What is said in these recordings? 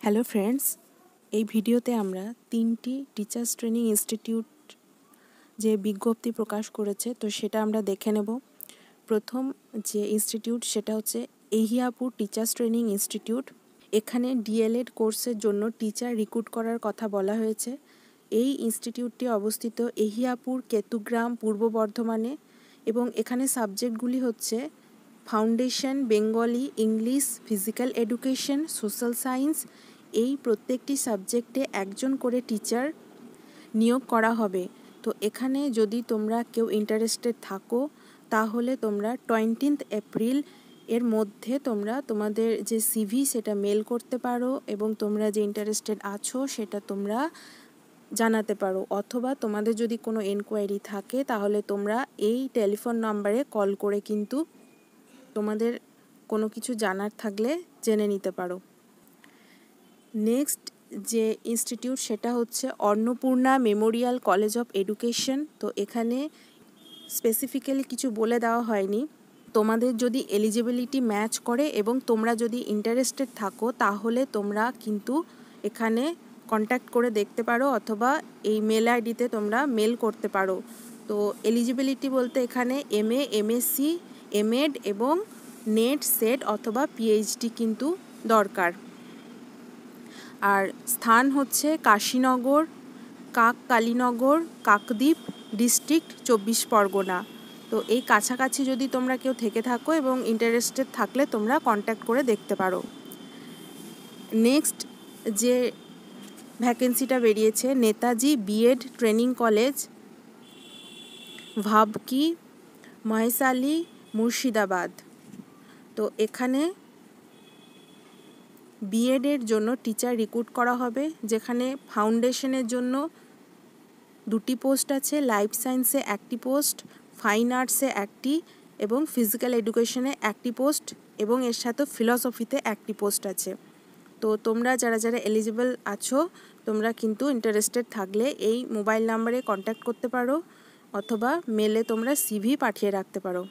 Hello friends, এই ভিডিওতে আমরা 3টি টিচার্স ট্রেনিং ইনস্টিটিউট যে বিজ্ঞপ্তি প্রকাশ করেছে তো সেটা আমরা দেখে নেব। প্রথম যে ইনস্টিটিউট সেটা হচ্ছে এহিয়াপুর টিচার্স ট্রেনিং ইনস্টিটিউট। এখানে ডিএলএড কোর্সের জন্য টিচার রিক্রুট করার কথা বলা হয়েছে। এই ইনস্টিটিউটটি অবস্থিত এহিয়াপুর কেতুগ্রাম পূর্ব বর্ধমানে এবং এখানে সাবজেক্টগুলি হচ্ছে foundation Bengali, English, physical education, social science. এই প্রত্যেকটি সাবজেক্টে একজন করে টিচার নিয়োগ করা হবে। তো এখানে যদি তোমরা কেউ ইন্টারেস্টেড থাকো তাহলে তোমরা 20 এপ্রিল এর মধ্যে তোমরা তোমাদের যে সিভি সেটা মেল করতে পারো এবং তোমরা যে ইন্টারেস্টেড আছো সেটা তোমরা জানাতে পারো, অথবা তোমাদের যদি কোনো এনকোয়ারি থাকে তাহলে তোমরা এই টেলিফোন নাম্বারে কল করে কিন্তু তোমাদের কোনো কিছু জানার থাকলে জেনে নিতে পারো। নেক্সট যে ইনস্টিটিউট সেটা হচ্ছে Annapurna Memorial college of education. তো এখানে স্পেসিফিক্যালি কিছু বলে দেওয়া হয়নি। তোমাদের যদি এলিজিবিলিটি ম্যাচ করে এবং তোমরা যদি ইন্টারেস্টেড থাকো তাহলে তোমরা কিন্তু এখানে কন্ট্যাক্ট করে দেখতে পারো অথবা এই মেল আইডিতে তোমরা মেল করতে পারো। তো এলিজিবিলিটি বলতে এখানে MA, MSc, MEd এবং নেট, সেট অথবা পিএইচডি কিন্তু দরকার। আর স্থান হচ্ছে কাশীনগর, কাককালীনগর, কাকদ্বীপ, ডিস্ট্রিক্ট 24 পরগনা। তো এই কাছাকাছি যদি তোমরা কেউ থেকে থাকো এবং ইন্টারেস্টেড থাকলে তোমরা কন্ট্যাক্ট করে দেখতে পারো। নেক্সট যে ভ্যাকেন্সিটা বেরিয়েছে Netaji B Ed training college, ভাবকি, মহেশালী, Murshidabad. তো এখানে বিএডের জন্য টিচার রিক্রুট করা হবে, যেখানে ফাউন্ডেশনের জন্য 2টি পোস্ট আছে, লাইফ সায়েন্সে 1টি পোস্ট, ফাইন আর্টসে 1টি এবং ফিজিক্যাল এডুকেশনে 1টি পোস্ট এবং এর সাথে ফিলসফিতে 1টি পোস্ট আছে। তো তোমরা যারা যারা এলিজিবল আছো তোমরা কিন্তু ইন্টারেস্টেড থাকলে এই মোবাইল নাম্বারে কন্ট্যাক্ট করতে পারো অথবা মেলে তোমরা সিভি পাঠিয়ে রাখতে পারো।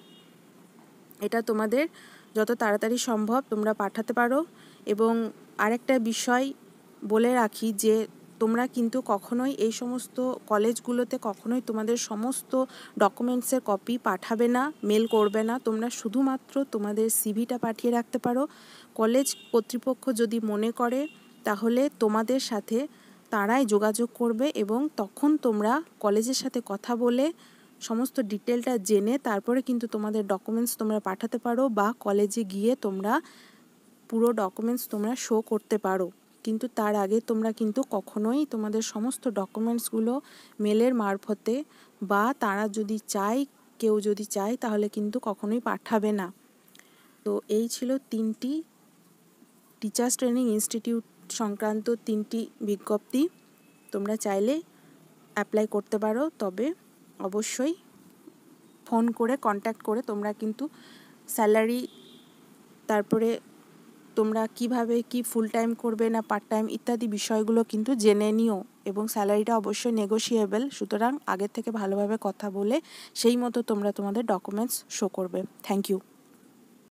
এটা তোমাদের যত তাড়াতাড়ি সম্ভব তোমরা পাঠাতে পারো। এবং আরেকটা বিষয় বলে রাখি যে তোমরা কিন্তু কখনোই এই সমস্ত কলেজগুলোতে কখনোই তোমাদের সমস্ত ডকুমেন্টসের কপি পাঠাবে না, মেল করবে না। তোমরা শুধুমাত্র তোমাদের সিভিটা পাঠিয়ে রাখতে পারো। কলেজ কর্তৃপক্ষ যদি মনে করে তাহলে তোমাদের সাথে তারাই যোগাযোগ করবে এবং তখন তোমরা কলেজের সাথে কথা বলে সমস্ত ডিটেলটা জেনে তারপরে কিন্তু তোমাদের ডকুমেন্টস তোমরা পাঠাতে পারো বা কলেজে গিয়ে তোমরা পুরো ডকুমেন্টস তোমরা শো করতে পারো। কিন্তু তার আগে তোমরা কিন্তু কখনোই তোমাদের সমস্ত ডকুমেন্টসগুলো মেলের মারফতে বা তারা যদি চায়, কেউ যদি চায় তাহলে কিন্তু কখনোই পাঠাবে না। তো এই ছিল 3টি টিচার্স ট্রেনিং ইনস্টিটিউট সংক্রান্ত 3টি বিজ্ঞপ্তি। তোমরা চাইলে অ্যাপ্লাই করতে পারো, তবে অবশ্যই ফোন করে কন্ট্যাক্ট করে তোমরা কিন্তু স্যালারি, তারপরে তোমরা কিভাবে কি ফুল টাইম করবে না পার্ট টাইম ইত্যাদি বিষয়গুলো কিন্তু জেনে নিও এবং স্যালারিটা অবশ্যই নেগোশিয়েবল। সুতরাং আগের থেকে ভালোভাবে কথা বলে সেই মতো তোমরা তোমাদের ডকুমেন্টস শো করবে। Thank you.